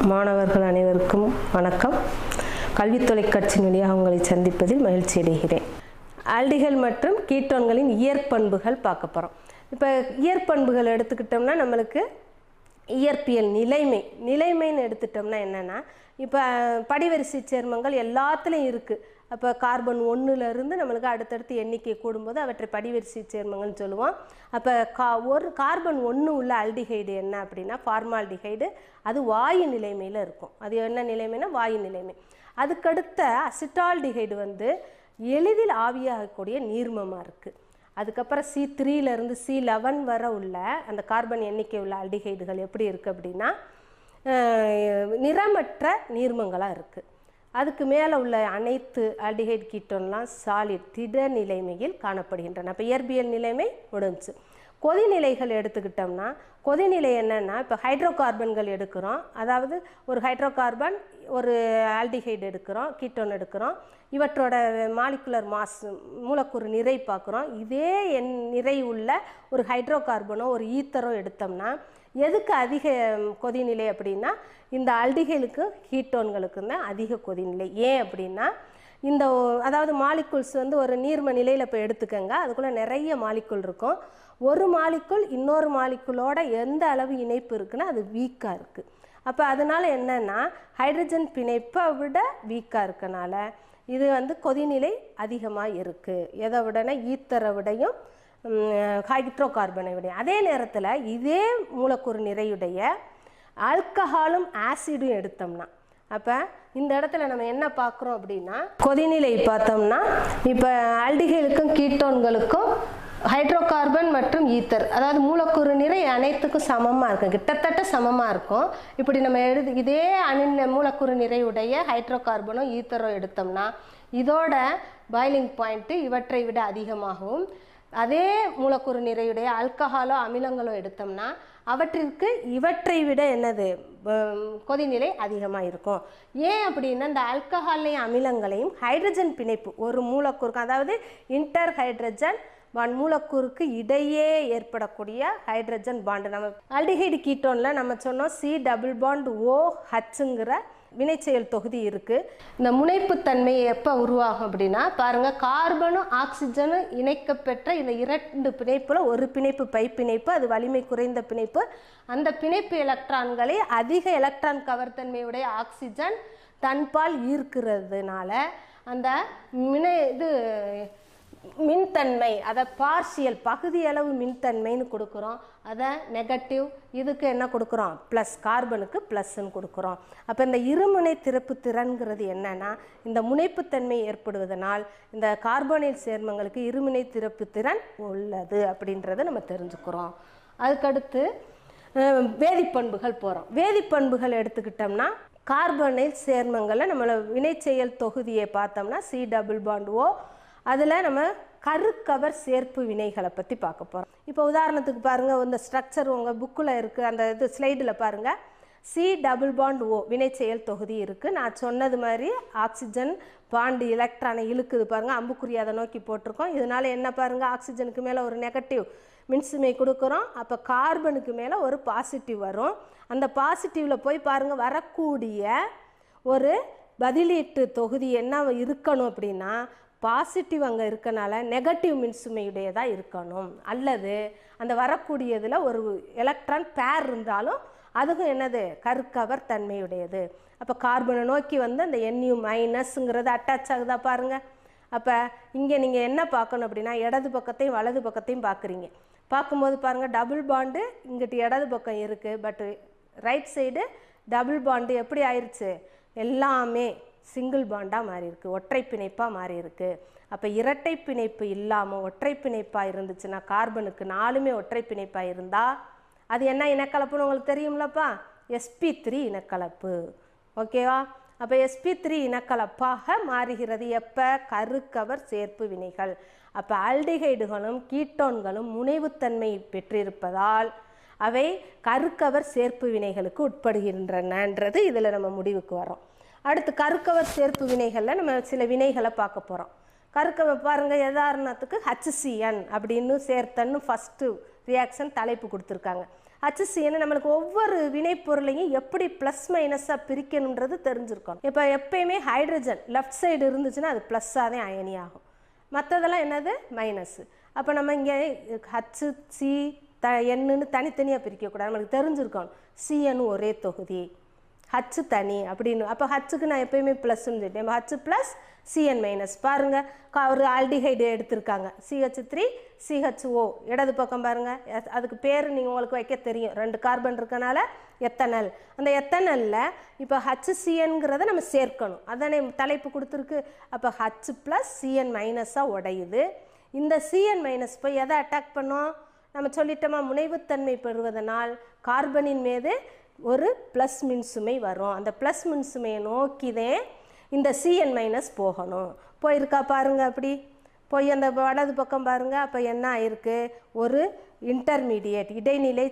மாணவர்கள் அனைவருக்கும் வணக்கம். கல்வி தொலைக்காட்சி வழியாக உங்களை சந்திப்பதில் மகிழ்ச்சி அடைகிறேன். ஆல்டிகள் மற்றும் கீட்டோன்களின் இயற்பண்புகள் பார்க்க போகிறோம். இப்போ இயற்பண்புகள் எடுத்துக்கிட்டோம்னா நம்மளுக்கு இயற்பியல் நிலைமைன்னு எடுத்துட்டோம்னா என்னென்னா, இப்போ படிவரிசை சேர்மங்கள் எல்லாத்துலேயும் இருக்குது. அப்போ கார்பன் 1லேருந்து நம்மளுக்கு அடுத்தடுத்து எண்ணிக்கை கூடும்போது அவற்றை படிவரிசை சேர்மங்கள்னு சொல்லுவோம். அப்போ ஒரு கார்பன் 1 உள்ள ஆல்டிஹைடு என்ன அப்படின்னா ஃபார்மால்டிஹைடு. அது வாயு நிலைமையில் இருக்கும். அது என்ன நிலைமைனா வாயு நிலைமை. அதுக்கடுத்த அசிட்டால்டிஹைடு எளிதில் ஆவியாகக்கூடிய நீர்மமாக இருக்குது. அதுக்கப்புறம் C3லேருந்து C11 வரை உள்ள அந்த கார்பன் எண்ணிக்கை உள்ள ஆல்டிஹைடுகள் எப்படி இருக்குது அப்படின்னா நிறமற்ற நீர்மங்களாக இருக்குது. அதுக்கு மேலே உள்ள அனைத்து ஆல்டிஹைடு கீட்டோன்லாம் சாலிட் திட நிலைமையில் காணப்படுகின்றன. அப்போ இயற்பியல் நிலைமை முடிஞ்சு. கொதிநிலைகள் எடுத்துக்கிட்டோம்னா கொதிநிலை என்னென்னா, இப்போ ஹைட்ரோ கார்பன்கள் எடுக்கிறோம். அதாவது ஒரு ஹைட்ரோ கார்பன் ஒரு ஆல்டிஹைடு எடுக்கிறோம், கீட்டோன் எடுக்கிறோம். இவற்றோட மாலிகுலர் மாஸ் மூலக்கூறு நிறை பார்க்குறோம். இதே நிறை உள்ள ஒரு ஹைட்ரோ கார்பனோ ஒரு ஈத்தரோ எடுத்தோம்னா எதுக்கு அதிக கொதிநிலை அப்படின்னா இந்த ஆல்டிஹைடுக்கு கீட்டோன்களுக்கு தான் அதிக கொதிநிலை. ஏன் அப்படின்னா இந்த அதாவது மாலிகுல்ஸ் ஒரு நீர்ம நிலையில் இப்போ எடுத்துக்கங்க, அதுக்குள்ளே நிறைய மாலிகுல் இருக்கும். ஒரு மாலிகுல் இன்னொரு மாலிகுலோட எந்த அளவு இணைப்பு இருக்குன்னா அது வீக்காக இருக்குது. அப்போ அதனால் என்னென்னா ஹைட்ரஜன் பிணைப்பை விட வீக்காக இருக்கனால இது கொதிநிலை அதிகமாக இருக்குது. எதை விடனா ஈத்தரை விடையும் ஹைட்ரோ கார்பனை விடையும். அதே நேரத்தில் இதே மூலக்கூறு நிறையுடைய ஆல்கஹாலும் ஆசிடும் எடுத்தோம்னா அப்போ இந்த இடத்துல நம்ம என்ன பார்க்குறோம் அப்படின்னா கொதிநிலை பார்த்தோம்னா இப்போ ஆல்டிஹைடுக்கும் கீட்டோன்களுக்கும் ஹைட்ரோ கார்பன் மற்றும் ஈத்தர் அதாவது மூலக்கூறு நிறை அனைத்துக்கும் சமமாக இருக்கும், கிட்டத்தட்ட சமமாக இருக்கும். இப்படி நம்ம இதே மூலக்கூறு நிறையுடைய ஹைட்ரோ கார்பனோ ஈத்தரோ எடுத்தோம்னா இதோட பாய்லிங் பாயிண்ட்டு இவற்றை விட அதிகமாகவும், அதே மூலக்கூறு நிறையுடைய ஆல்கஹாலோ அமிலங்களோ எடுத்தோம்னா அவற்றிற்கு இவற்றை விட கொதிநிலை அதிகமாக இருக்கும். ஏன் அப்படின்னா இந்த ஆல்கஹாலையும் அமிலங்களையும் ஹைட்ரஜன் பிணைப்பு ஒரு மூலக்கூறுக்கு அதாவது இன்டர் ஹைட்ரஜன் மூலக்கூறுக்கு இடையே ஏற்படக்கூடிய ஹைட்ரஜன் பாண்டு. நம்ம ஆல்டிஹைடு கீட்டோனில் நம்ம சொன்னோம் COOHங்கிற வினைச்செயல் தொகுதி இருக்குது. இந்த முனைப்புத்தன்மை எப்போ உருவாகும் அப்படின்னா பாருங்கள், கார்பனும் ஆக்சிஜனும் இணைக்கப்பெற்ற இந்த இரண்டு பிணைப்பில் ஒரு பிணைப்பு பை பிணைப்பு, அது வலிமை குறைந்த பிணைப்பு. அந்த பிணைப்பு எலக்ட்ரான்களை அதிக எலக்ட்ரான் கவர்த்தன்மையுடைய ஆக்சிஜன் தன்பால் ஈர்க்கிறதுனால அந்த மின்தன்மை அதை பார்ஷியல் பகுதி அளவு மின்தன்மைன்னு கொடுக்குறோம். அதை நெகட்டிவ், இதுக்கு என்ன கொடுக்குறோம் ப்ளஸ், கார்பனுக்கு ப்ளஸ்ன்னு கொடுக்குறோம். அப்போ இந்த இருமுனை திறப்பு திறன்கிறது என்னன்னா இந்த முனைப்புத்தன்மை ஏற்படுவதனால் இந்த கார்பனைல் சேர்மங்களுக்கு இருமுனை திறப்பு திறன் உள்ளது அப்படின்றத நம்ம தெரிஞ்சுக்கிறோம். அதுக்கடுத்து வேதிப்பண்புகள் போகிறோம். வேதிப்பண்புகள் எடுத்துக்கிட்டோம்னா கார்பனைல் சேர்மங்களை நம்மளை வினைச்செயல் தொகுதியை பார்த்தோம்னா C+O அதில் நம்ம கருக்கவர் சேர்ப்பு வினைகளை பற்றி பார்க்க போகிறோம். இப்போ உதாரணத்துக்கு பாருங்கள், இந்த ஸ்ட்ரக்சர் உங்கள் புக்கில் இருக்குது, அந்த ஸ்லைடில் பாருங்கள் C+O வினைச்செயல் தொகுதி இருக்குது. நான் சொன்னது மாதிரி ஆக்சிஜன் பாண்டு எலக்ட்ரானை இழுக்குது பாருங்கள், அம்புக்குறி அதை நோக்கி போட்டிருக்கோம். இதனால் என்ன பாருங்கள், ஆக்சிஜனுக்கு மேலே ஒரு நெகட்டிவ் மின்சுமை கொடுக்குறோம். அப்போ கார்பனுக்கு மேலே ஒரு பாசிட்டிவ் வரும். அந்த பாசிட்டிவில் போய் பாருங்கள் வரக்கூடிய ஒரு பதிலீட்டு தொகுதி என்ன இருக்கணும் அப்படின்னா பாசிட்டிவ் அங்கே இருக்கனால நெகட்டிவ் மின்சுமையுடையதாக இருக்கணும். அல்லது அந்த வரக்கூடியதில் ஒரு எலக்ட்ரான் பேர் இருந்தாலும் அதுவும் கருக்கவர் தன்மையுடையது. அப்போ கார்பனை நோக்கி அந்த NU- அட்டாச் ஆகுதா பாருங்கள். அப்போ இங்கே நீங்கள் என்ன பார்க்கணும் அப்படின்னா இடது பக்கத்தையும் வலது பக்கத்தையும் பார்க்குறீங்க. பார்க்கும்போது பாருங்கள் டபுள் பாண்டு இங்கிட்டு இடது பக்கம் இருக்குது, but right side double bond எப்படி ஆயிடுச்சு, எல்லாமே சிங்கிள் பாண்டாக மாறி இருக்குது, ஒற்றை பிணைப்பாக மாறி இருக்குது. அப்போ இரட்டை பிணைப்பு இல்லாமல் ஒற்றை பிணைப்பாக இருந்துச்சுன்னா கார்பனுக்கு 4மே ஒற்றை பிணைப்பாக இருந்தால் அது என்ன இனக்கலப்புன்னு உங்களுக்கு தெரியும்லப்பா, sp3 இனக்கலப்பு. ஓகேவா? அப்போ sp3 இனக்கலப்பாக மாறுகிறது எப்போ, கருக்கவர் சேர்ப்பு வினைகள். அப்போ ஆல்டிஹைடுகளும் கீட்டோன்களும் முனைவுத்தன்மை பெற்றிருப்பதால் அவை கருக்கவர் சேர்ப்பு வினைகளுக்கு உட்படுகின்றனன்றது இதில் நம்ம முடிவுக்கு வரோம். அடுத்து கருக்கவர் சேர்ப்பு வினைகளில் நம்ம சில வினைகளை பார்க்க போகிறோம். கருக்கவர் பாருங்கள், உதாரணத்துக்கு HCN அப்படின்னு சேர்த்தன்னு ஃபஸ்ட்டு ரியாக்ஷன் தலைப்பு கொடுத்துருக்காங்க. HCN நம்மளுக்கு ஒவ்வொரு வினைப்பொருளையும் எப்படி ப்ளஸ் மைனஸாக பிரிக்கணுன்றது தெரிஞ்சிருக்கணும். இப்போ எப்பயுமே ஹைட்ரஜன் லெஃப்ட் சைடு இருந்துச்சுன்னா அது ப்ளஸ்ஸாக தான் அயனி ஆகும், மற்றதெல்லாம் என்னது மைனஸு. அப்போ நம்ம இங்கே HC Nன்னு தனித்தனியாக பிரிக்கக்கூடாது, நம்மளுக்கு தெரிஞ்சிருக்கணும் CN ஒரே தொகுதி, H தனி அப்படின்னு. அப்போ Hக்கு நான் எப்பயுமே ப்ளஸ்ன்னு சொல்லிட்டேன், H ப்ளஸ் CN மைனஸ். பாருங்கள் ஒரு ஆல்டிஹைடு எடுத்திருக்காங்க CH3 CHO, இடது பக்கம் பாருங்கள், அதுக்கு பேர் நீங்கள் உங்களுக்கு வைக்க தெரியும், 2 கார்பன் இருக்கனால எத்தனல். அந்த எத்தனலில் இப்போ HCNங்கிறத நம்ம சேர்க்கணும், அதானே தலைப்பு கொடுத்துருக்கு. அப்போ H ப்ளஸ் CN மைனஸாக உடையுது. இந்த CN மைனஸ் போய் எதை அட்டாக் பண்ணோம், நம்ம சொல்லிட்டோமா, முனைவுத்தன்மை பெறுவதனால் கார்பனின் மீது ஒரு ப்ளஸ் மின்சுமை வரும். அந்த ப்ளஸ் மின்சுமையை நோக்கிதான் இந்த CN மைனஸ் போகணும். போயிருக்கா பாருங்கள், அப்படி போய் அந்த வலது பக்கம் பாருங்கள். அப்போ என்ன ஆயிருக்கு, ஒரு இன்டர்மீடியேட் இடைநிலை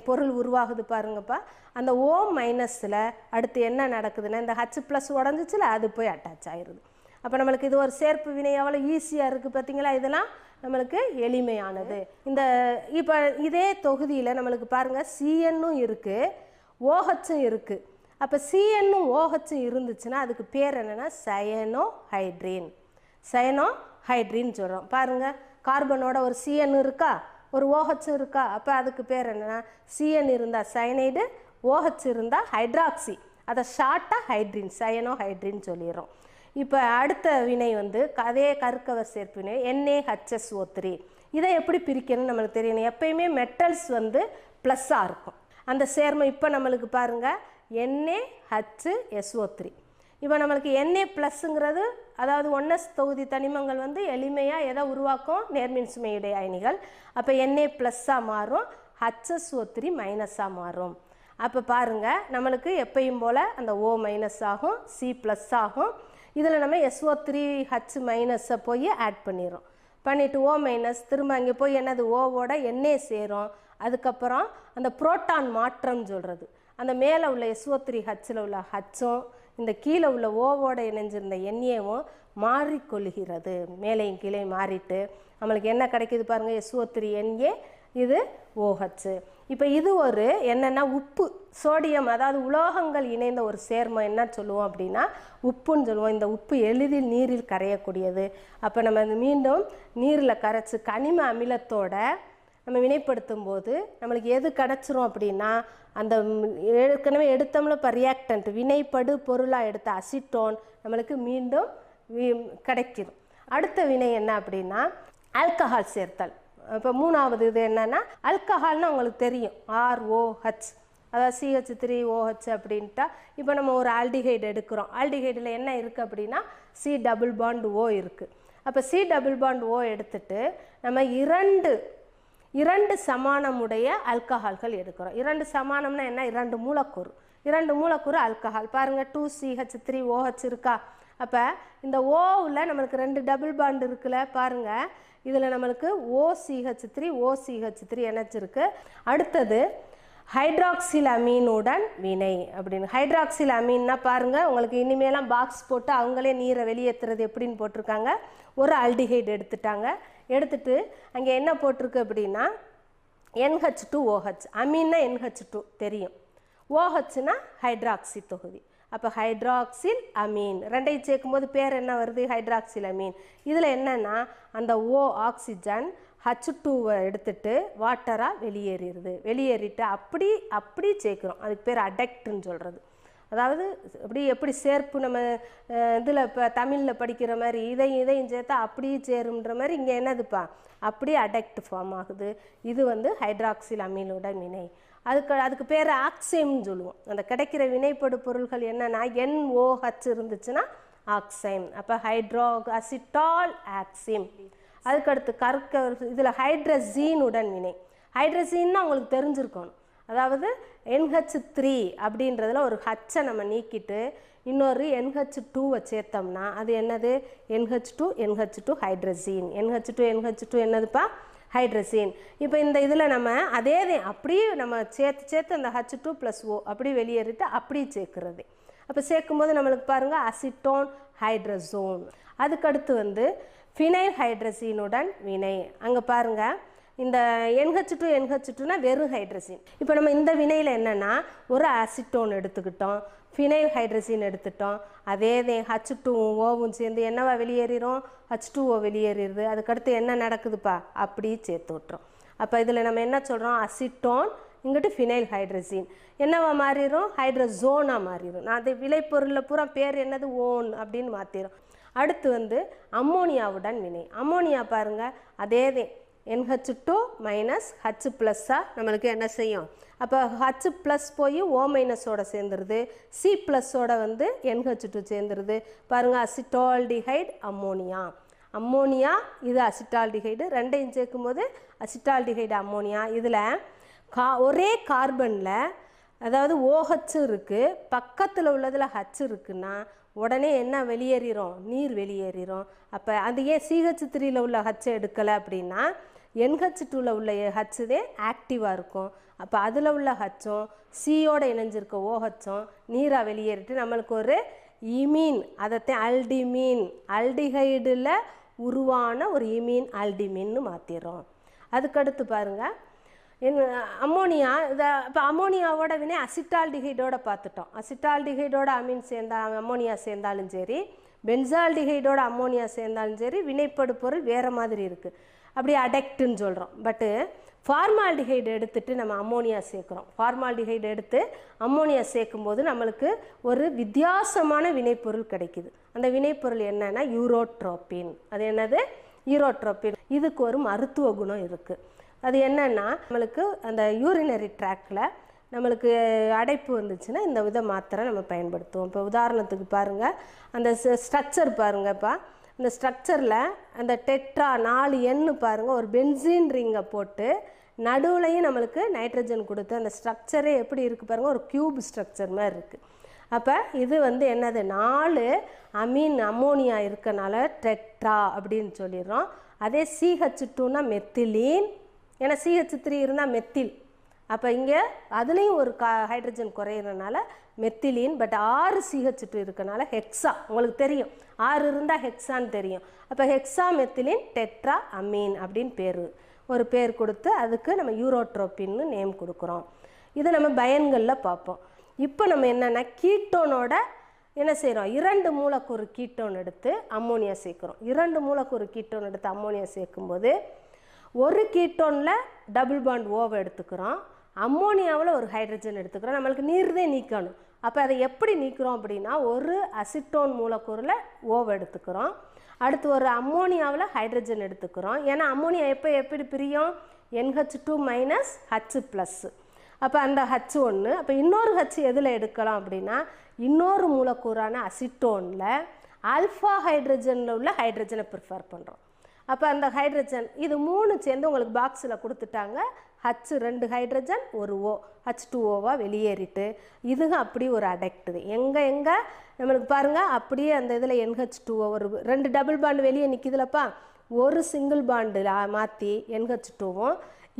பொருள் உருவாகுது பாருங்கப்பா. அந்த O மைனஸில் அடுத்து என்ன நடக்குதுன்னா இந்த H ப்ளஸ் உடஞ்சிச்சுல அது போய் அட்டாச் ஆயிடுது. அப்போ நம்மளுக்கு இது ஒரு சேர்ப்பு வினை எவ்வளோ ஈஸியாக இருக்குது பார்த்தீங்களா, இதெல்லாம் நம்மளுக்கு எளிமையானது. இந்த இப்போ இதே தொகுதியில் நம்மளுக்கு பாருங்கள் CNனும் இருக்குது OHம் இருக்குது. அப்போ CNனும் OHம் இருந்துச்சுன்னா அதுக்கு பேர் என்னென்னா சயனோஹைட்ரின். சயனோஹைட்ரின் சொல்கிறோம். பாருங்கள் கார்பனோட ஒரு CN இருக்கா, ஒரு OH இருக்கா, அப்போ அதுக்கு பேர் என்னென்னா CN இருந்தால் சயனைடு, OH இருந்தால் ஹைட்ராக்சி, அதை ஷார்ட்டாக ஹைட்ரின் சயனோஹைட்ரின் சொல்லிடுறோம். இப்போ அடுத்த வினை வந்து அதே கருக்கவர் சேர்ப்பு வினை NaHSO3. இதை எப்படி பிரிக்கணும்னு நம்மளுக்கு தெரியணும். எப்பயுமே மெட்டல்ஸ் வந்து ப்ளஸ்ஸாக இருக்கும் அந்த சேர்மம். இப்போ நம்மளுக்கு பாருங்கள் NaHSO3. இப்போ நம்மளுக்கு Na ப்ளஸ்ஸுங்கிறது அதாவது 1s தொகுதி தனிமங்கள் வந்து எளிமையாக எதை உருவாக்கும், நேர்மின்சுமையுடைய அயனிகள். அப்போ Na ப்ளஸ்ஸாக மாறும், HSO3 மைனஸாக மாறும். அப்போ பாருங்கள் நம்மளுக்கு எப்பயும் போல் அந்த O மைனஸ் ஆகும், C ப்ளஸ் ஆகும். இதில் நம்ம SO3H மைனஸை போய் ஆட் பண்ணிடுறோம். பண்ணிவிட்டு O மைனஸ் திரும்ப அங்கே போய் என்னது ஓவோட Na சேரும். அதுக்கப்புறம் அந்த புரோட்டான் மாற்றம் சொல்கிறது, அந்த மேலே உள்ள SO3Hல உள்ள ஹச்சும் இந்த கீழே உள்ள ஓவோட இணைஞ்சிருந்த NAவும் மாறிக்கொள்கிறது. மேலையும் கீழே மாறிட்டு நம்மளுக்கு என்ன கிடைக்கிது பாருங்கள், SO3Na, இது OH. இப்போ இது ஒரு என்னென்னா உப்பு, சோடியம், அதாவது உலோகங்கள் இணைந்த ஒரு சேர்மம் என்ன சொல்லுவோம் அப்படின்னா உப்புன்னு சொல்லுவோம். இந்த உப்பு எளிதில் நீரில் கரையக்கூடியது. அப்போ நம்ம மீண்டும் நீரில் கரைச்சி கனிம அமிலத்தோட நம்ம வினைப்படுத்தும் போது நம்மளுக்கு எது கிடச்சிரும் அப்படின்னா அந்த ஏற்கனவே எடுத்தோம்ல இப்போ ரியாக்டன்ட் வினைப்படு பொருளாக எடுத்த அசிட்டோன் நம்மளுக்கு மீண்டும் கிடைக்கிடும். அடுத்த வினை என்ன அப்படின்னா ஆல்கஹால் சேர்த்தல். இப்போ மூணாவது இது என்னென்னா ஆல்கஹால்னால் உங்களுக்கு தெரியும் ROH, அதாவது CH3OH அப்படின்ட்டா. இப்போ நம்ம ஒரு ஆல்டிஹைடு எடுக்கிறோம், ஆல்டிஹைடில் என்ன இருக்குது அப்படின்னா C டபுள் பாண்ட் O இருக்குது. அப்போ C டபுள் பாண்ட் O எடுத்துட்டு நம்ம இரண்டு சமானமுடைய ஆல்கஹால்கள் எடுக்கிறோம். 2 சமானம்னா என்ன, 2 மூலக்கூறு ஆல்கஹால். பாருங்கள் 2CH3OH இருக்கா. அப்போ இந்த ஓவில் நம்மளுக்கு 2 டபுள் பாண்ட் இருக்குல்ல பாருங்கள், இதில் நம்மளுக்கு OCH3 இணைச்சிருக்கு. அடுத்தது ஹைட்ராக்சில் அமீனுடன் வினை அப்படின்னு. ஹைட்ராக்சில் அமீன்னா பாருங்கள் உங்களுக்கு இனிமேலாம் பாக்ஸ் போட்டு அவங்களே நீரை வெளியேற்றுறது எப்படின்னு போட்டிருக்காங்க. ஒரு ஆல்டிஹைடு எடுத்துட்டாங்க, எடுத்துட்டு அங்கே என்ன போட்டிருக்கு அப்படின்னா NH2OH. அமீன்னா NH2 தெரியும், OHனா ஹைட்ராக்சி தொகுதி. அப்போ ஹைட்ராக்சில் அமீன் ரெண்டையும் சேர்க்கும்போது பேர் என்ன வருது, ஹைட்ராக்சில் அமீன். இதில் என்னென்னா அந்த O ஆக்சிஜன் H2வை எடுத்துட்டு வாட்டராக வெளியேறிட்டு அப்படி சேர்க்குறோம். அதுக்கு பேர் அடெக்ட்னு சொல்கிறது. அதாவது எப்படி சேர்ப்பு நம்ம இதில் இப்போ தமிழில் படிக்கிற மாதிரி இதையும் சேர்த்தா அப்படியே சேரும்ன்ற மாதிரி இங்கே என்னதுப்பா அப்படியே அடெக்ட் ஃபார்ம் ஆகுது. இது வந்து ஹைட்ராக்சில் அமீனோட வினை. அதுக்கு பேர் ஆக்சைம்னு சொல்லுவோம். அந்த கிடைக்கிற வினைப்படு பொருள்கள் என்னென்னா NOH இருந்துச்சுன்னா ஆக்சைம். அப்போ அசிட்டால் ஆக்சிம். அதுக்கடுத்து இதில் ஹைட்ரசீனுடன் வினை. ஹைட்ரசீன்னா உங்களுக்கு தெரிஞ்சிருக்கணும், அதாவது NH3 அப்படின்றதுல ஒரு ஹச்சை நம்ம நீக்கிட்டு இன்னொரு NH2வை சேர்த்தோம்னா அது என்னது, NH2 ஹைட்ரசீன். NH2 என்னதுப்பா, ஹைட்ரசீன். இப்போ இந்த இதில் நம்ம அதே அப்படியே நம்ம சேர்த்து அந்த H2+O அப்படி வெளியேறிட்டு அப்படியே சேர்க்குறது. அப்போ சேர்க்கும்போது நம்மளுக்கு பாருங்கள் அசிட்டோன் ஹைட்ரசோன். அதுக்கடுத்து வந்து ஃபினைல் ஹைட்ரசீனுடன் வினை. அங்கே பாருங்கள் இந்த NH2 NH2னா வெறும் ஹைட்ரஜன். இப்போ நம்ம இந்த வினையில் என்னென்னா ஒரு அசிட்டோன் எடுத்துக்கிட்டோம், ஃபினைல் ஹைட்ரஜன் எடுத்துட்டோம், அதே H2வும் ஓவும் சேர்ந்து என்னவா வெளியேறிடும், H2O வெளியேறிடுது. அதுக்கடுத்து என்ன நடக்குதுப்பா, அப்படியே சேர்த்து விட்டுரும். அப்போ இதில் நம்ம என்ன சொல்கிறோம், அசிட்டோன் இங்கிட்டு ஃபினைல் ஹைட்ரஜன் என்னவா மாறிடும், ஹைட்ரஜோனாக மாறிடும். நான் அது விளைபொருளில் பூரா பேர் என்னது, ஓன் அப்படின்னு மாற்றிடும். அடுத்து வந்து அம்மோனியாவுடன் வினை. அம்மோனியா பாருங்கள், அதே NH2 மைனஸ் H ப்ளஸ்ஸாக நம்மளுக்கு என்ன செய்யும், அப்போ H ப்ளஸ் போய் O மைனஸோட சேர்ந்துருது, C ப்ளஸோட வந்து NH2 சேர்ந்துருது. பாருங்கள், அசிட்டால்டிஹைட் அம்மோனியா. அம்மோனியா இது அசிட்டால்டிஹைடு, ரெண்டையும் சேர்க்கும்போது அசிட்டால்டிஹைடு அம்மோனியா. இதில் ஒரே கார்பனில் அதாவது OH இருக்குது, பக்கத்தில் உள்ளதில் H இருக்குன்னா உடனே என்ன வெளியேறிடும், நீர் வெளியேறிடும். அப்போ அது ஏன் CH3யில் உள்ள H எடுக்கலை அப்படின்னா NH2வில் உள்ள H ஆக்டிவாக இருக்கும். அப்போ அதில் உள்ள Hம் சியோடு இணைஞ்சிருக்க OHம் நீராக வெளியேறிட்டு நம்மளுக்கு ஒரு இமீன், அதைத்தான் அல்டிமீன், அல்டிஹைடில் உருவான ஒரு இமீன் அல்டிமீன்னு மாற்றிடும். அதுக்கடுத்து பாருங்கள் அம்மோனியா. இப்போ அம்மோனியாவோட வினை அசிட்டால்டிஹைடோட பார்த்துட்டோம். அசிட்டால்டிஹைடோட அமீன் சேர்ந்தால் அம்மோனியா சேர்ந்தாலும் சரி, பென்சால்டிஹைடோட அம்மோனியா சேர்ந்தாலும் சரி, வினைப்படு பொருள் வேறு மாதிரி இருக்குது. அப்படி அடெக்ட்டுன்னு சொல்கிறோம். பட்டு ஃபார்மால்டிஹைடு எடுத்துகிட்டு நம்ம அம்மோனியா சேர்க்குறோம். ஃபார்மால்டிஹைடு எடுத்து அம்மோனியா சேர்க்கும்போது நம்மளுக்கு ஒரு வித்தியாசமான வினைப்பொருள் கிடைக்குது. அந்த வினைப்பொருள் என்னன்னா யூரோட்ரோபின். அது என்னது, யூரோட்ரோபின். இதுக்கு ஒரு மருத்துவ குணம் இருக்குது. அது என்னென்னா நம்மளுக்கு அந்த யூரினரி ட்ராக்கில் நம்மளுக்கு அடைப்பு வந்துச்சுன்னா இந்த வித மாத்திரை நம்ம பயன்படுத்துவோம். இப்போ உதாரணத்துக்கு பாருங்கள், அந்த ஸ்ட்ரக்சர் பாருங்கப்பா, இந்த ஸ்ட்ரக்சரில் அந்த டெட்ரா 4 எண்ணு பாருங்கள், ஒரு பென்சீன் ரிங்கை போட்டு நடுவுலையும் நம்மளுக்கு நைட்ரஜன் கொடுத்து அந்த ஸ்ட்ரக்சரே எப்படி இருக்குது பாருங்கள், ஒரு க்யூப் ஸ்ட்ரக்சர் மாதிரி இருக்குது. அப்போ இது வந்து என்னது, 4 அமீன் அம்மோனியா இருக்கனால டெட்ரா அப்படின்னு சொல்லிடுறோம். அதே CH2னா மெத்திலீன், ஏன்னா CH3 இருந்தால் மெத்தில். அப்போ இங்கே அதுலேயும் ஒரு ஹைட்ரஜன் குறையிறதுனால மெத்திலீன். பட் 6 CH2 இருக்கனால ஹெக்ஸா, உங்களுக்கு தெரியும் 6 இருந்தால் ஹெக்ஸான்னு தெரியும். அப்போ ஹெக்ஸா மெத்திலின் டெட்ரா அமீன் அப்படின்னு ஒரு பேர் கொடுத்து அதுக்கு நம்ம யூரோட்ரோபின்னு நேம் கொடுக்குறோம். இதை நம்ம பயன்களில் பார்ப்போம். இப்போ நம்ம என்னென்னா கீட்டோனோட என்ன செய்கிறோம், 2 மூலக்கூறு கீட்டோன் எடுத்து அம்மோனியா சேர்க்குறோம். 2 மூலக்கூறு கீட்டோன் எடுத்து அம்மோனியா சேர்க்கும்போது ஒரு கீட்டோனில் டபுள் பாண்ட் ஓவை எடுத்துக்கிறோம், அம்மோனியாவில் ஒரு ஹைட்ரஜன் எடுத்துக்கிறோம். நம்மளுக்கு நீர்தே நீக்கணும். அப்போ அதை எப்படி நீக்கிறோம் அப்படின்னா ஒரு அசிட்டோன் மூலக்கூறில் ஓவை எடுத்துக்கிறோம், அடுத்து ஒரு அம்மோனியாவில் ஹைட்ரஜன் எடுத்துக்கிறோம். ஏன்னா அம்மோனியா எப்படி பிரியும், NH2 மைனஸ் H ப்ளஸ்ஸு. அப்போ அந்த H1, அப்போ இன்னொரு H எதில் எடுக்கலாம் அப்படின்னா இன்னொரு மூலக்கூறான அசிட்டோனில் ஆல்ஃபா ஹைட்ரஜனில் உள்ள ஹைட்ரஜனை ப்ரிஃபர் பண்ணுறோம். அப்போ அந்த ஹைட்ரஜன் இது 3 சேர்ந்து உங்களுக்கு பாக்ஸில் கொடுத்துட்டாங்க. H 2 ஹைட்ரஜன் ஒரு O, H2Oவாக வெளியேறிட்டு இதுங்க அப்படி ஒரு அடெக்டுது. எங்கே நம்மளுக்கு பாருங்கள், அப்படியே அந்த இதில் NH2O ஒரு 2 டபுள் பாண்டு வெளியே நிற்கிதுலப்பா, ஒரு சிங்கிள் பாண்டில் மாற்றி NH2வும்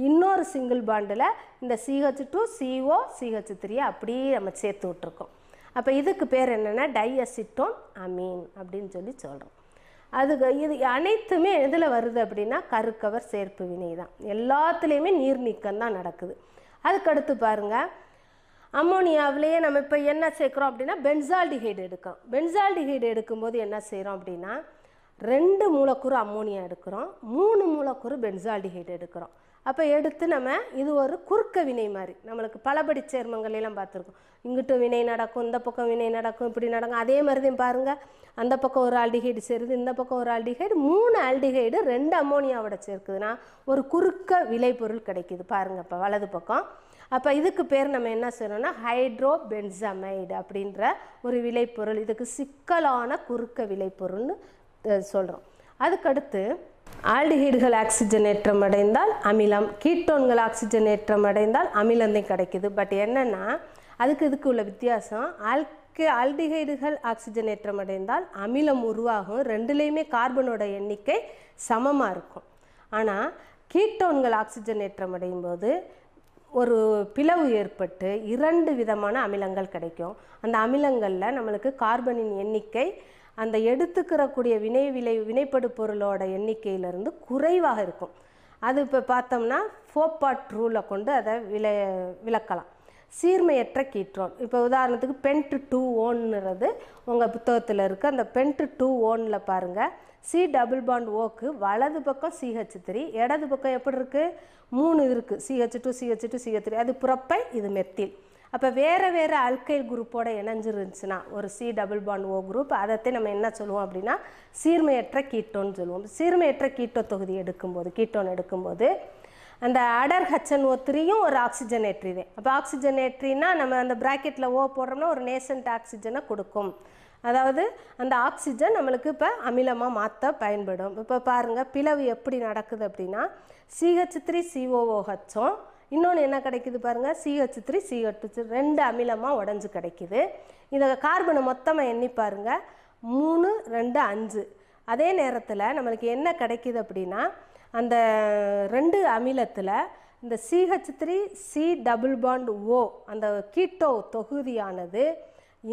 இன்னொரு சிங்கிள் பாண்டில் இந்த CH2 CO CH3 அப்படியே நம்ம சேர்த்து விட்ருக்கோம். அப்போ இதுக்கு பேர் என்னென்னா டைஅசிட்டோன் அமீன் அப்படின்னு சொல்கிறோம். அதுக்கு இது அனைத்துமே எதில் வருது அப்படின்னா கருக்கவர் சேர்ப்பு வினை தான். எல்லாத்துலேயுமே நீர் நீக்கம் தான் நடக்குது. அதுக்கடுத்து பாருங்கள், அம்மோனியாவிலேயே நம்ம இப்போ என்ன சேர்க்குறோம் அப்படின்னா பென்சால்டிஹைடு எடுக்கிறோம். பென்சால்டிஹைடு எடுக்கும்போது என்ன செய்கிறோம் அப்படின்னா 2 மூலக்கூறு அம்மோனியா எடுக்கிறோம், 3 மூலக்கூறு பென்சால்டிஹைடு எடுக்கிறோம். அப்போ எடுத்து நம்ம இது ஒரு குறுக்க வினை மாதிரி நம்மளுக்கு பலபடி சேர்மங்கள் எல்லாம் பார்த்துருக்கோம். இங்கிட்டும் வினை நடக்கும், இந்த பக்கம் வினை நடக்கும், இப்படி நடக்கும். அதே மாதிரி தான் பாருங்கள், அந்த பக்கம் ஒரு ஆல்டிஹைடு சேருது, இந்த பக்கம் ஒரு ஆல்டிஹைடு, 3 ஆல்டிஹைடு 2 அம்மோனியாவோட சேர்க்குதுன்னா ஒரு குறுக்க விளைபொருள் கிடைக்குது பாருங்கள் இப்போ வலது பக்கம். அப்போ இதுக்கு பேர் நம்ம என்ன செய்யணும்னா ஹைட்ரோபென்சமைடு அப்படின்ற ஒரு விளைபொருள். இதுக்கு சிக்கலான குறுக்க விளைபொருள்னு சொல்கிறோம். அதுக்கடுத்து ஆல்டிஹைடுகள் ஆக்சிஜனேற்றம் அடைந்தால் அமிலம், கீட்டோன்கள் ஆக்சிஜனேற்றம் அடைந்தால் அமிலந்தான் கிடைக்குது. பட் என்னென்னா இதுக்கு உள்ள வித்தியாசம், ஆல்டிஹைடுகள் ஆக்சிஜனேற்றம் அடைந்தால் அமிலம் உருவாகும், ரெண்டுலேயுமே கார்பனோட எண்ணிக்கை சமமாக இருக்கும். ஆனால் கீட்டோன்கள் ஆக்சிஜனேற்றம் அடையும் போது ஒரு பிளவு ஏற்பட்டு 2 விதமான அமிலங்கள் கிடைக்கும். அந்த அமிலங்களில் நம்மளுக்கு கார்பனின் எண்ணிக்கை அந்த எடுத்துக்கிறக்கூடிய வினைப்படு பொருளோட எண்ணிக்கையிலிருந்து குறைவாக இருக்கும். அது இப்போ பார்த்தோம்னா ஃபோப்பாட் ரூலை கொண்டு அதை விளக்கலாம். சீர்மையற்ற கீட்டோன், இப்போ உதாரணத்துக்கு பென்ட்-2-ஓன்னுறது உங்கள் புத்தகத்தில் இருக்குது. அந்த பென்ட்-2-ஓனில் பாருங்கள், C++Oக்கு வலது பக்கம் CH3, இடது பக்கம் எப்படி இருக்குது, 3 இருக்குது, CH2 CH2 CH3. அது புறப்பை, இது மெத்தில். அப்போ வேறு வேறு அல்கைல் குரூப்போட இணைஞ்சிருந்துச்சுன்னா ஒரு C++O குரூப், அதைத்தான் நம்ம என்ன சொல்லுவோம் அப்படின்னா சீர்மையற்ற கீட்டோன்னு சொல்லுவோம். சீர்மையற்ற கீட்டோ தொகுதி கீட்டோன் எடுக்கும்போது அந்த அடர் HNO3யும் ஒரு ஆக்சிஜனேட்ரி தான். அப்போ ஆக்சிஜனேட்ரினா நம்ம அந்த ப்ராக்கெட்டில் O போடுறோம்னா ஒரு நேசன்ட் ஆக்சிஜனை கொடுக்கும். அதாவது அந்த ஆக்சிஜன் நம்மளுக்கு இப்போ அமிலமாக மாற்ற பயன்படும். இப்போ பாருங்கள் பிளவு எப்படி நடக்குது அப்படின்னா CH3COOHம் இன்னொன்று என்ன கிடைக்குது பாருங்கள், CH3CH2 2 அமிலமாக உடஞ்சி கிடைக்குது. இதை கார்பனை மொத்தமாக எண்ணி பாருங்கள், 3 2 5. அதே நேரத்தில் நம்மளுக்கு என்ன கிடைக்குது அப்படின்னா அந்த 2 அமிலத்தில் இந்த CH3C++O அந்த கீட்டோ தொகுதியானது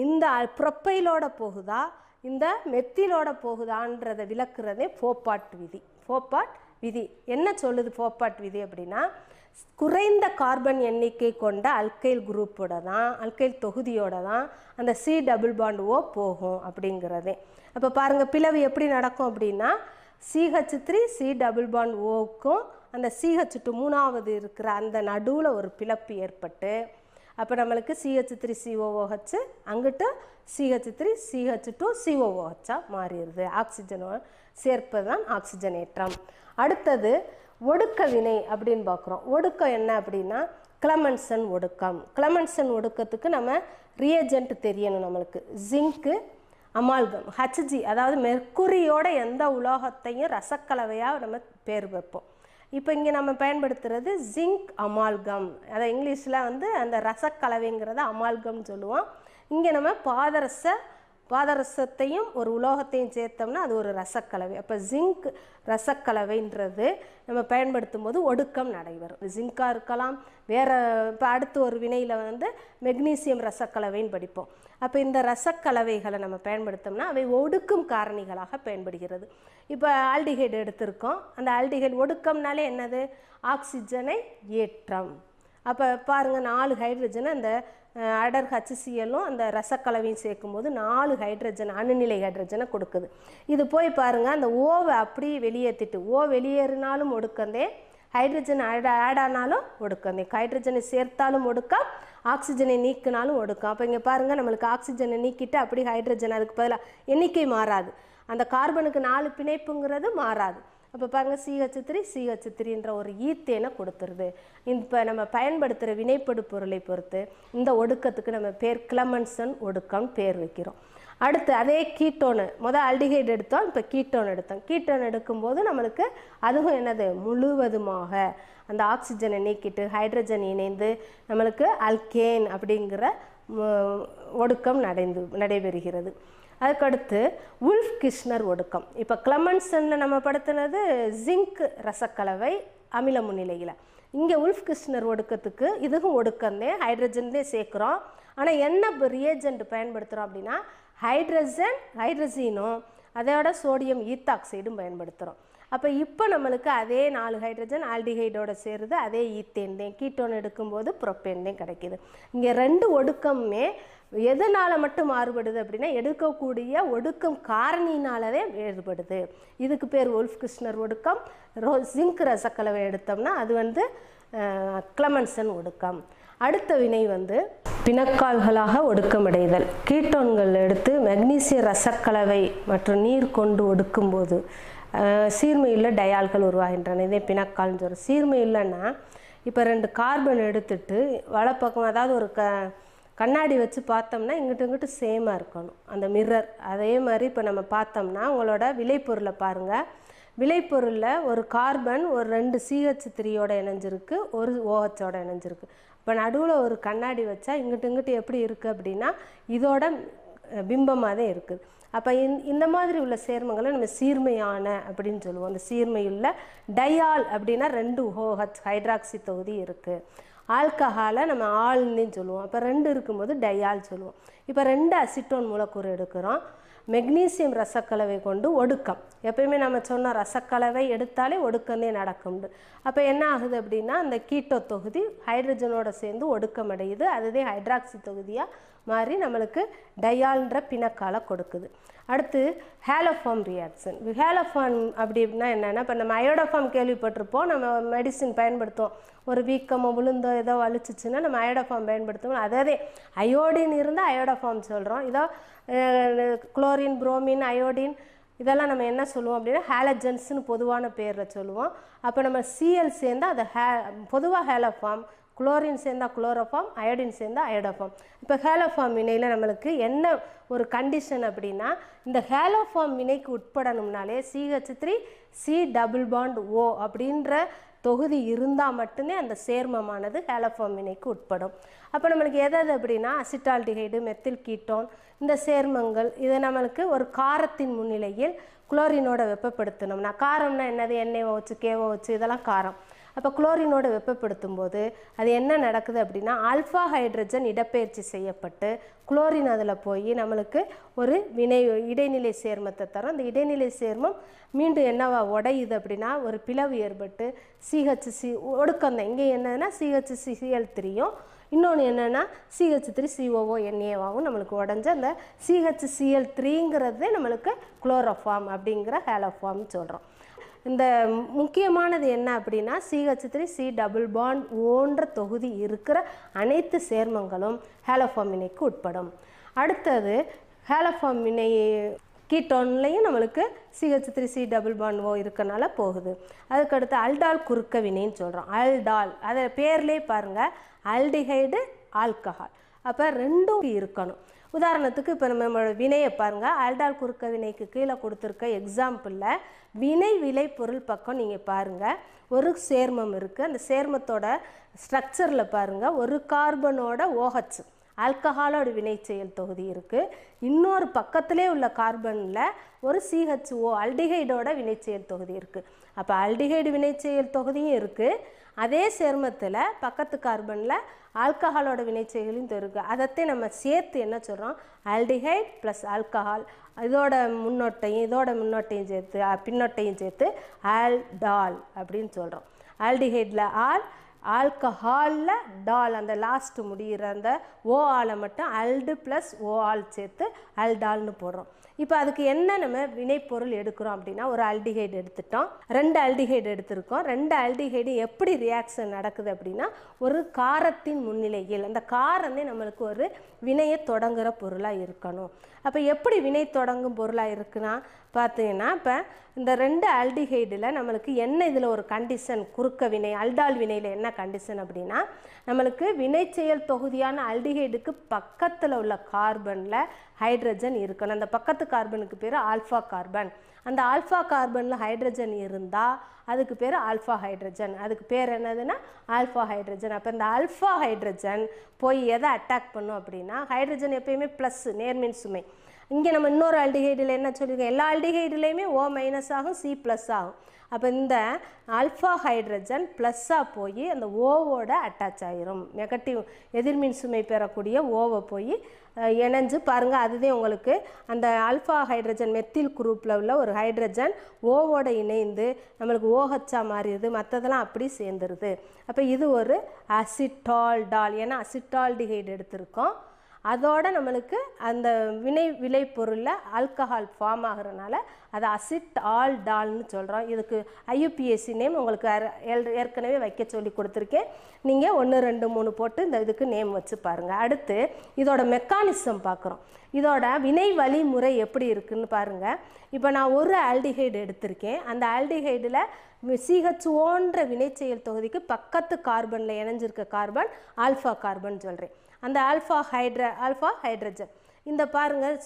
இந்த ப்ரொப்பைலோட போகுதா இந்த மெத்திலோட போகுதான்றதை விளக்குறதே ஃபோப்பாட் விதி. ஃபோப்பாட் விதி என்ன சொல்லுது? ஃபோப்பாட் விதி அப்படின்னா குறைந்த கார்பன் எண்ணிக்கை கொண்ட அல்கைல் குரூப்போட தான், அல்கைல் தொகுதியோட தான் அந்த C++O போகும் அப்படிங்கிறதே. அப்போ பாருங்கள் பிளவு எப்படி நடக்கும் அப்படின்னா CH3C++Oக்கும் அந்த CH2 மூணாவது இருக்கிற அந்த நடுவில் ஒரு பிளப்பு ஏற்பட்டு அப்போ நம்மளுக்கு CH3COOH அங்கிட்டு CH3CH2COOH மாறிடுது. ஆக்சிஜனோட சேர்ப்பது தான் ஆக்சிஜனேற்றம். அடுத்தது ஒடுக்க வினை அப்படின்னு பார்க்குறோம். ஒடுக்கம் என்ன அப்படின்னா கிளமன்சன் ஒடுக்கம். கிளமன்சன் ஒடுக்கத்துக்கு நம்ம ரியேஜென்ட் தெரியணும். நம்மளுக்கு ஜிங்க்கு அமால்கம் HG, அதாவது மெர்க்குரியோட எந்த உலோகத்தையும் ரசக்கலவையாக நம்ம பேர் வைப்போம். இப்போ இங்கே நம்ம பயன்படுத்துகிறது ஜிங்க் அமால்கம், அதை இங்கிலீஷில் அந்த ரசக்கலவைங்கிறத அமால்கம்னு சொல்லுவோம். இங்கே நம்ம பாதரசத்தையும் ஒரு உலோகத்தையும் சேர்த்தோம்னா அது ஒரு ரசக்கலவை. அப்போ ஜிங்க் ரசக்கலவைன்றது நம்ம பயன்படுத்தும் போது ஒடுக்கம் நடைபெறும். ஜிங்காக இருக்கலாம், வேறு இப்போ அடுத்து ஒரு வினையில் மெக்னீசியம் ரசக்கலவைன்னு படிப்போம். அப்போ இந்த ரசக்கலவைகளை நம்ம பயன்படுத்தோம்னா அவை ஒடுக்கும் காரணிகளாக பயன்படுகிறது. இப்போ ஆல்டிஹைடு எடுத்திருக்கோம். அந்த ஆல்டிஹைடு ஒடுக்கம்னாலே என்னது? ஆக்சிஜனை ஏற்றம். அப்போ பாருங்கள் 4 ஹைட்ரஜனை அந்த அடர் HClலும் அந்த ரசக்கலவையும் சேர்க்கும்போது 4 ஹைட்ரஜன் அணுநிலை ஹைட்ரஜனை கொடுக்குது. இது போய் பாருங்கள் அந்த ஓவை அப்படி வெளியேற்றிட்டு ஓ வெளியேறினாலும் ஒடுக்கந்தே, ஹைட்ரஜன் ஆட் ஆனாலும் ஒடுக்கந்தே, ஹைட்ரஜனை சேர்த்தாலும் ஒடுக்கம், ஆக்சிஜனை நீக்கினாலும் ஒடுக்கம். அப்போ இங்கே பாருங்கள் நம்மளுக்கு ஆக்சிஜனை நீக்கிட்டு அப்படி ஹைட்ரஜன் அதுக்கு பதிலாக எண்ணிக்கை மாறாது, அந்த கார்பனுக்கு 4 பிணைப்புங்கிறது மாறாது. அப்போ பாருங்கள் CH3CH3ன்ற ஒரு ஈத்தேனை கொடுத்துருது. இப்போ நம்ம பயன்படுத்துகிற வினைப்படு பொருளை பொறுத்து இந்த ஒடுக்கத்துக்கு நம்ம பேர் கிளமன்சன் ஒடுக்கம் பேர் வைக்கிறோம். அடுத்து அதே கீட்டோனு, முதல் ஆல்டிஹைடு எடுத்தோம், இப்போ கீட்டோன் எடுத்தோம். கீட்டோன் எடுக்கும்போது நம்மளுக்கு அதுவும் என்னது முழுவதுமாக அந்த ஆக்சிஜனை நீக்கிட்டு ஹைட்ரஜன் இணைந்து நம்மளுக்கு அல்கேன் அப்படிங்கிற ஒடுக்கம் நடைபெறுகிறது. அதுக்கடுத்து உல்ஃப் கிருஷ்ணர் ஒடுக்கம். இப்போ கிளமன்சனில் நம்ம படுத்தினது ஜிங்க் ரசக்கலவை அமில முன்னிலையில். இங்கே உல்ஃப் கிருஷ்ணர் ஒடுக்கத்துக்கு இதுவும் ஒடுக்கந்தே, ஹைட்ரஜன்தே சேர்க்குறோம். ஆனால் என்ன ரியேஜென்ட் பயன்படுத்துகிறோம் அப்படின்னா ஹைட்ரஜனும் அதோட சோடியம் ஈத்தாக்சைடும் பயன்படுத்துகிறோம். அப்போ இப்போ நம்மளுக்கு அதே 4 ஹைட்ரஜன் ஆல்டிஹைடோட சேருது, அதே ஈத்தேன் தான். கீட்டோன் எடுக்கும்போது புரோப்பேன் தான் கிடைக்கிது. இங்கே 2 ஒடுக்கமே எதனால் மட்டும் மாறுபடுது அப்படின்னா எடுக்கக்கூடிய ஒடுக்கம் காரணினாலவே வேறுபடுது. இதுக்கு பேர் உல்ஃப் கிருஷ்ணர் ஒடுக்கம். ஜிங்க் ரசக்கலவை எடுத்தோம்னா அது கிளமன்சன் ஒடுக்கம். அடுத்த வினை பிணக்கால்களாக ஒடுக்கமடைதல். கீட்டோன்கள் எடுத்து மெக்னீசிய ரசக்கலவை மற்றும் நீர் கொண்டு ஒடுக்கும்போது சீர்மையுள்ள டயால்கள் உருவாகின்றன. இதே பிணக்கால்னு சொல்கிறோம். சீர்மையுள்ளன்னா இப்போ 2 கார்பன் எடுத்துட்டு வலப்பக்கம், அதாவது ஒரு கண்ணாடி வச்சு பார்த்தோம்னா இங்கிட்டு சேமாக இருக்கணும் அந்த மிரர். அதே மாதிரி இப்போ நம்ம பார்த்தோம்னா உங்களோட விளைபொருளை பாருங்கள். விளைபொருளில் ஒரு கார்பன் ஒரு 2 CH3யோட இணைஞ்சிருக்கு, ஒரு OHோட இணைஞ்சிருக்கு. இப்போ நடுவில் ஒரு கண்ணாடி வச்சா இங்கிட்டு எப்படி இருக்குது அப்படின்னா இதோட பிம்பமாக தான் இருக்குது. அப்போ இந்த மாதிரி உள்ள சேர்மங்களை நம்ம சீர்மையான அப்படின்னு சொல்லுவோம். அந்த சீர்மையுள்ள டயால் அப்படின்னா 2 OH ஹைட்ராக்சி தொகுதி இருக்குது. ஆல்கஹாலை நம்ம ஆல்னு சொல்லுவோம். அப்போ 2 இருக்கும்போது டையால் சொல்லுவோம். இப்போ 2 அசிட்டோன் மூலக்கூறு எடுக்கிறோம். மெக்னீசியம் ரசக்கலவை கொண்டு ஒடுக்கம். எப்பயுமே நம்ம சொன்ன ரசக்கலவை எடுத்தாலே ஒடுக்கமே நடக்கும்ண்டு. அப்போ என்ன ஆகுது அப்படின்னா அந்த கீட்டோ தொகுதி ஹைட்ரஜனோட சேர்ந்து ஒடுக்கம் அடையுது. அதுவே ஹைட்ராக்சி தொகுதியாக மாறி நம்மளுக்கு டையால்ன்ற பிணக்காலை கொடுக்குது. அடுத்து ஹேலோஃபார்ம் ரியாக்ஷன். ஹேலோஃபார்ம் அப்படின்னா என்னென்னா, இப்போ நம்ம அயோடோஃபார்ம் கேள்விப்பட்டிருப்போம். நம்ம மெடிசின் பயன்படுத்துவோம். ஒரு வீக்கமோ விழுந்தோ ஏதோ வலிச்சிச்சுன்னா நம்ம அயோடோஃபார்ம் பயன்படுத்துவோம். அதாவது அயோடின் இருந்தால் அயோடோஃபார்ம் சொல்கிறோம். இதோ குளோரின், புரோமின், அயோடின் இதெல்லாம் நம்ம என்ன சொல்லுவோம் அப்படின்னா ஹேலஜன்ஸ்னு பொதுவான பேரில் சொல்லுவோம். அப்போ நம்ம சிஎல் சேர்ந்தால் அதை பொதுவாக ஹேலோஃபார்ம், குளோரின் சேர்ந்தால் குளோரோஃபார்ம், அயோடின் சேர்ந்தால் அயோடோஃபார்ம். இப்போ ஹேலோஃபார்ம் வினையில் நம்மளுக்கு என்ன ஒரு கண்டிஷன் அப்படின்னா, இந்த ஹேலோஃபார்ம் வினைக்கு உட்படணும்னாலே CH3C+O அப்படின்ற தொகுதி இருந்தால் மட்டுமே அந்த சேர்மமானது ஹேலோஃபார்ம் வினைக்கு உட்படும். அப்போ நம்மளுக்கு எது அப்படின்னா அசிட்டால்டிஹைடு, மெத்தில் கீட்டோன் இந்த சேர்மங்கள் இதை நம்மளுக்கு ஒரு காரத்தின் முன்னிலையில் குளோரினோட வெப்பப்படுத்தணும்னா, காரம்னா என்னது, NaOH, KOH இதெல்லாம் காரம். அப்போ குளோரினோட வெப்பப்படுத்தும் போது அது என்ன நடக்குது அப்படின்னா ஆல்ஃபா ஹைட்ரஜன் இடப்பெயர்ச்சி செய்யப்பட்டு குளோரின் அதில் போய் நம்மளுக்கு ஒரு இடைநிலை சேர்மத்தை தரும். அந்த இடைநிலை சேர்மம் மீண்டும் என்னவா உடையுது அப்படின்னா ஒரு பிளவு ஏற்பட்டு CH3 ஒடுக்கம் தான். இங்கே என்னன்னா CH3Cl3யும் இன்னொன்று என்னென்னா CH3COO Naவாகவும் நம்மளுக்கு உடஞ்ச அந்த CHCl3ங்கிறது நம்மளுக்கு குளோரோஃபார்ம் அப்படிங்கிற ஹேலோஃபார்ம் சொல்கிறோம். இந்த முக்கியமானது என்ன அப்படின்னா CH3C+Oன்ற தொகுதி இருக்கிற அனைத்து சேர்மங்களும் ஹேலோஃபார்ம் வினைக்கு உட்படும். அடுத்தது ஹேலோஃபார்ம் வினை கீட்டோன்லையும் நம்மளுக்கு CH3C+O இருக்கனால போகுது. அதுக்கடுத்து அல்டால் குறுக்க வினைன்னு சொல்கிறோம். அல்டால் அதை பேர்லேயே பாருங்கள், ஆல்டிஹைடு, ஆல்கஹால். அப்போ ரெண்டும் இருக்கணும். உதாரணத்துக்கு இப்போ நம்மளோட வினையை பாருங்கள். ஆல்டால் குறுக்க வினைக்கு கீழே கொடுத்துருக்க எக்ஸாம்பிளில் வினை விளை பொருள் பக்கம் நீங்கள் பாருங்கள். ஒரு சேர்மம் இருக்குது. அந்த சேர்மத்தோட ஸ்ட்ரக்சரில் பாருங்கள், ஒரு கார்பனோட OH ஆல்கஹாலோட வினை செயல் தொகுதி இருக்குது. இன்னொரு பக்கத்திலே உள்ள கார்பனில் ஒரு CHO ஆல்டிஹைடோட வினை செயல் தொகுதி இருக்குது. அப்போ ஆல்டிஹைடு வினை செயல் தொகுதியும் இருக்குது. அதே சேர்மத்தில் பக்கத்து கார்பனில் ஆல்கஹாலோட வினைச்செயலும் இருக்குது. அதைத்தான் நம்ம சேர்த்து என்ன சொல்கிறோம், ஆல்டிஹைட் ப்ளஸ் ஆல்கஹால், இதோட முன்னோட்டையும் சேர்த்து பின்னோட்டையும் சேர்த்து ஆல்டால் அப்படின்னு சொல்கிறோம். ஆல்டிஹைடில் ஆல்கஹாலில் டால், அந்த லாஸ்ட் முடிகிற அந்த ஓஆலை மட்டும் ஆல்டு ப்ளஸ் ஓஆல் சேர்த்து ஆல்டால்னு போடுறோம். இப்போ அதுக்கு என்ன நம்ம வினைப்பொருள் எடுக்கிறோம் அப்படின்னா, ஒரு ஆல்டிஹைடு எடுத்துட்டோம், 2 ஆல்டிஹைடு எடுத்திருக்கோம். 2 ஆல்டிஹைடு எப்படி ரியாக்ஷன் நடக்குது அப்படின்னா ஒரு காரத்தின் முன்னிலையில் அந்த காரமே நம்மளுக்கு ஒரு வினையை தொடங்குகிற பொருளாக இருக்கணும். அப்போ எப்படி வினை தொடங்கும் பொருளாக இருக்குன்னா பார்த்தீங்கன்னா, இப்போ இந்த 2 ஆல்டிஹைடில் நம்மளுக்கு என்ன இதில் ஒரு கண்டிஷன், குறுக்க வினை அல்டால் வினையில் என்ன கண்டிஷன் அப்படின்னா, நம்மளுக்கு வினைச்செயல் தொகுதியான ஆல்டிஹைடுக்கு பக்கத்தில் உள்ள கார்பனில் ஹைட்ரஜன் இருக்கணும். அந்த பக்கத்து கார்பனுக்கு பேர் ஆல்ஃபா கார்பன். அந்த ஆல்ஃபா கார்பனில் ஹைட்ரஜன் இருந்தால் அதுக்கு பேர் ஆல்ஃபா ஹைட்ரஜன். அதுக்கு பேர் என்னதுன்னா ஆல்ஃபா ஹைட்ரஜன். அப்போ இந்த ஆல்ஃபா ஹைட்ரஜன் போய் எதை அட்டாக் பண்ணும் அப்படின்னா, ஹைட்ரஜன் எப்பயுமே ப்ளஸ் நேர்மின் சுமை. இங்கே நம்ம இன்னொரு ஆல்டிஹைடில் என்ன சொல்லியிருக்கோம், எல்லா ஆல்டிஹைடுலேயுமே O- ஆகும், C+ ஆகும். அப்போ இந்த ஆல்ஃபா ஹைட்ரஜன் ப்ளஸ்ஸாக போய் அந்த ஓவோட அட்டாச் ஆகிரும். நெகட்டிவ் எதிர்மின் சுமை பெறக்கூடிய ஓவை போய் இணைஞ்சு பாருங்கள். அதுவே உங்களுக்கு அந்த ஆல்ஃபா ஹைட்ரஜன் மெத்தில் குரூப்பில் உள்ள ஒரு ஹைட்ரஜன் ஓவோட இணைந்து நம்மளுக்கு OH மாறிடுது, மற்றதெல்லாம் அப்படி சேர்ந்துருது. அப்போ இது ஒரு அசிட்டால்டால், ஏன்னா அசிட்டால்டிஹைடு எடுத்திருக்கோம். அதோட நம்மளுக்கு அந்த விளைபொருளில் ஆல்கஹால் ஃபார்ம் ஆகிறதுனால அதை அசிட்டால்டால்னு சொல்கிறோம். இதுக்கு IUPAC நேம் உங்களுக்கு ஏற்கனவே வைக்க சொல்லி கொடுத்துருக்கேன். நீங்கள் 1, 2, 3 போட்டு இந்த இதுக்கு நேம் வச்சு பாருங்கள். அடுத்து இதோட மெக்கானிசம் பார்க்குறோம். இதோட வினை வழிமுறை எப்படி இருக்குன்னு பாருங்கள். இப்போ நான் ஒரு ஆல்டிஹைடு எடுத்திருக்கேன். அந்த ஆல்டிஹைடில் CHOன்ற வினைச்செயல் தொகுதிக்கு பக்கத்து கார்பனில் இணைஞ்சிருக்க கார்பன் ஆல்ஃபா கார்பன் சொல்கிறேன். அந்த ஆல்ஃபா ஹைட்ரஜன் இந்த பாருங்கள்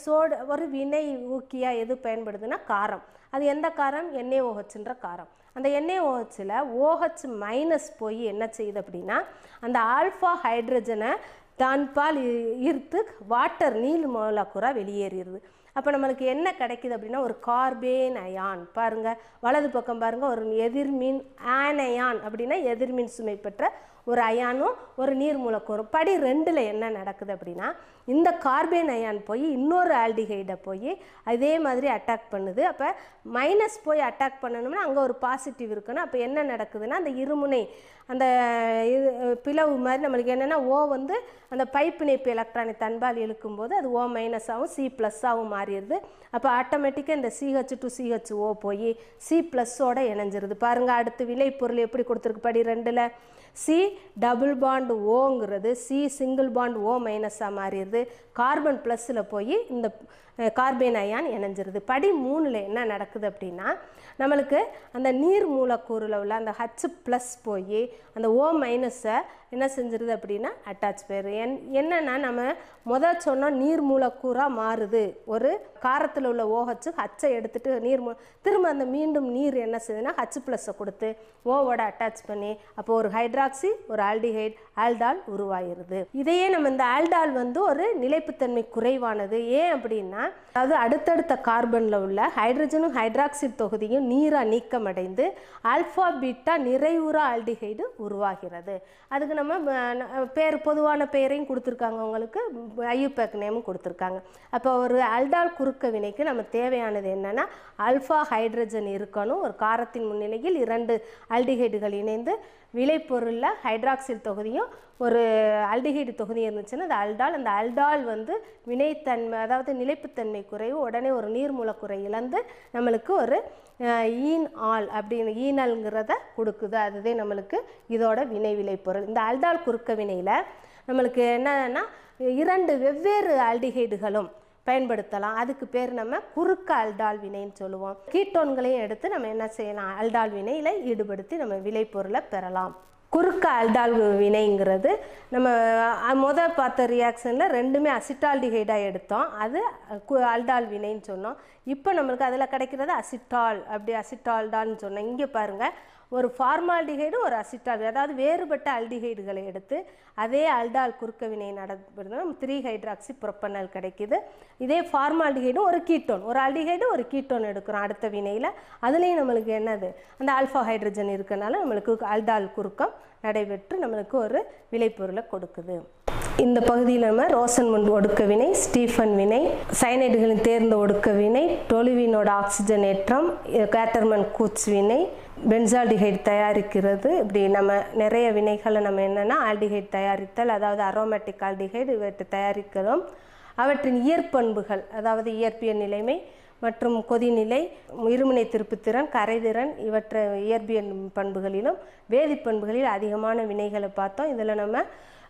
ஒரு வினை ஊக்கியாக எது பயன்படுதுன்னா காரம். அது எந்த காரம், NaOHன்ற காரம். அந்த NaOHல் OH- போய் என்ன செய்யுது அப்படின்னா அந்த ஆல்ஃபா ஹைட்ரஜனை தான்பால் ஈர்த்து வாட்டர் நீர் மூலக்கூறாக வெளியேறிடுது. அப்போ நம்மளுக்கு என்ன கிடைக்குது அப்படின்னா ஒரு கார்பேன் அயான். பாருங்கள் வலது பக்கம் பாருங்கள், ஒரு எதிர்மின் ஆனயான் அப்படின்னா எதிர்மின் சுமை பெற்ற ஒரு அயானும் ஒரு நீர் மூலக்கூறும். படி 2ல் என்ன நடக்குது அப்படின்னா இந்த கார்பேன் அயான் போய் இன்னொரு ஆல்டிஹைடை போய் அதே மாதிரி அட்டாக் பண்ணுது. அப்போ மைனஸ் போய் அட்டாக் பண்ணணும்னா அங்கே ஒரு பாசிட்டிவ் இருக்கணும். அப்போ என்ன நடக்குதுன்னா அந்த இருமுனை அந்த பிளவு மாதிரி நம்மளுக்கு என்னென்னா ஓ வந்து அந்த பைப்பிணைப்பு எலக்ட்ரானை தன்பால் இழுக்கும்போது அது ஓ மைனஸாகவும் சி ப்ளஸ்ஸாகவும் மாறிடுது. அப்போ ஆட்டோமேட்டிக்காக இந்த CH to CHO போய் சி ப்ளஸ்ஸோட இணைஞ்சிருது. பாருங்கள் அடுத்து விளைபொருள் எப்படி கொடுத்துருக்கு படி 2ல் சி டபுள் பாண்ட் ஓங்கிறது சி சிங்கிள் பாண்ட் ஓ மைனஸாக மாறிடுது. கார்பன் ப்ளஸில் போய் இந்த கார்பேன் அயான் இணைஞ்சிருது. படி 3ல் என்ன நடக்குது அப்படின்னா நம்மளுக்கு அந்த நீர் மூலக்கூறில் உள்ள அந்த H+ போய் அந்த ஓ மைனஸை என்ன செஞ்சிருது அப்படின்னா அட்டாச் பேர். என்னென்னா நம்ம சொன்னோம் நீர் மூலக்கூறாக மாறுது. ஒரு காரத்தில் உள்ள OH ஹச்சை எடுத்துகிட்டு திரும்ப அந்த மீண்டும் நீர் என்ன செய்யுதுன்னா H+ கொடுத்து ஓவோட அட்டாச் பண்ணி அப்போ ஒரு ஹைட்ராக்சி ஒரு ஆல்டிஹைட் ஆல்டால் உருவாயிருது. இதையே நம்ம இந்த ஆல்டால் வந்து ஒரு நிலைப்புத்தன்மை குறைவானது. ஏன் அப்படின்னா அதாவது அடுத்தடுத்த கார்பனில் உள்ள ஹைட்ரஜனும் ஹைட்ராக்சில் தொகுதியும் நீராக நீக்கமடைந்து ஆல்ஃபா பீட்டா நிறைவுற ஆல்டிஹைடு உருவாகிறது. அதுக்கு நம்ம பொதுவான பெயரையும் கொடுத்துருக்காங்க, உங்களுக்கு ஐயூபேக் நேமும் கொடுத்துருக்காங்க. அப்போ ஒரு ஆல்டால் குறுக்க வினைக்கு நம்ம தேவையானது என்னென்னா ஆல்ஃபா ஹைட்ரஜன் இருக்கணும். ஒரு காரத்தின் முன்னிலையில் 2 ஆல்டிஹைடுகள் இணைந்து விளைபொருளில் ஹைட்ராக்சில் தொகுதியும் ஒரு ஆல்டிஹைடு தொகுதி இருந்துச்சுன்னா அது ஆல்டால். அந்த ஆல்டால் வந்து வினைத்தன்மை அதாவது நிலைப்புத்தன்மை குறைவு, உடனே ஒரு நீர் மூலக்கூறை இழந்து நம்மளுக்கு ஒரு ஈன் ஆல் அப்படின்னு ஈனல்ங்கிறத கொடுக்குது. அதுவே நம்மளுக்கு இதோட வினை விளைபொருள். இந்த ஆல்டால் குறுக்க வினையில் நம்மளுக்கு என்னன்னா 2 வெவ்வேறு ஆல்டிஹைடுகளும் பயன்படுத்தலாம். அதுக்கு பேர் நம்ம குறுக்க ஆல்டால் வினைன்னு சொல்லுவோம். கீட்டோன்களையும் எடுத்து நம்ம என்ன செய்யலாம் ஆல்டால் வினையில் ஈடுபடுத்தி நம்ம விளைபொருளை பெறலாம். குறுக்க ஆல்டால் வினைங்கிறது நம்ம பார்த்த ரியாக்ஷனில் 2மே அசிட்டால்டிஹைடாக எடுத்தோம், அது ஆல்டால் வினைன்னு சொன்னோம். இப்போ நம்மளுக்கு அதில் கிடைக்கிறது அசிட்டால், அப்படி அசிட்டால்டால்னு சொன்னோம். இங்கே பாருங்கள் ஒரு ஃபார்மால்டிஹைடு ஒரு அசிட்டால், அதாவது வேறுபட்ட ஆல்டிஹைடுகளை எடுத்து அதே ஆல்டால் குறுக்க வினை நடப்படுதுன்னா 3 ஹைட்ராக்சி புரோப்பனால் கிடைக்குது. இதே ஃபார்மால்டிஹைடும் ஒரு கீட்டோன், ஒரு ஆல்டிஹைடு ஒரு கீட்டோன் எடுக்கிறோம் அடுத்த வினையில். அதுலேயும் நம்மளுக்கு என்னது அந்த ஆல்ஃபா ஹைட்ரஜன் இருக்கனால நம்மளுக்கு ஆல்டால் குறுக்கம் நடைபெற்று நம்மளுக்கு ஒரு விளைபொருளை கொடுக்குது. இந்த பகுதியில் நம்ம ரோசன்முண்ட் ஒடுக்க வினை, ஸ்டீஃபன் வினை, சயனைடுகளின் தேர்ந்த ஒடுக்க வினை, டொலுவினோட ஆக்சிஜனேற்றம், கேட்டர்மன் கூட்ஸ் வினை, பென்சால்டிஹைடு தயாரிக்கிறது. இப்படி நம்ம நிறைய வினைகளை நம்ம என்னென்னா ஆல்டிஹைடு தயாரித்தல், அதாவது அரோமேட்டிக் ஆல்டிஹைடு இவற்றை தயாரிக்கிறோம். அவற்றின் இயற்பண்புகள் அதாவது இயற்பியல் நிலைமை மற்றும் கொதிநிலை, இருமுனை திருப்புத்திறன், கரைதிறன் இவற்றை இயற்பியல் பண்புகளிலும் வேதிப்பண்புகளில் அதிகமான வினைகளை பார்த்தோம். இதில் நம்ம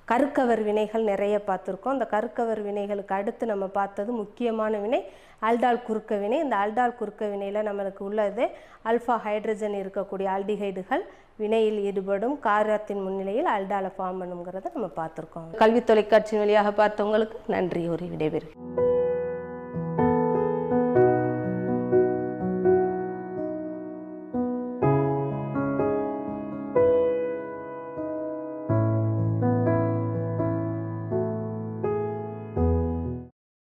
கருக்கவர் வினைகள் நிறைய பார்த்துருக்கோம். இந்த கருக்கவர் வினைகளுக்கு அடுத்து நம்ம பார்த்தது முக்கியமான வினை ஆல்டால் குறுக்க வினை. இந்த ஆல்டால் குறுக்க வினையில் நம்மளுக்கு உள்ளது ஆல்ஃபா ஹைட்ரஜன் இருக்கக்கூடிய ஆல்டிஹைடுகள் வினையில் ஈடுபடும் காரத்தின் முன்னிலையில் ஆல்டாலை ஃபார்ம் பண்ணுங்கிறத நம்ம பார்த்துருக்கோம். கல்வி தொலைக்காட்சி வழியாக பார்த்தவங்களுக்கு நன்றி, ஒரு விடைபெறுகிறேன்.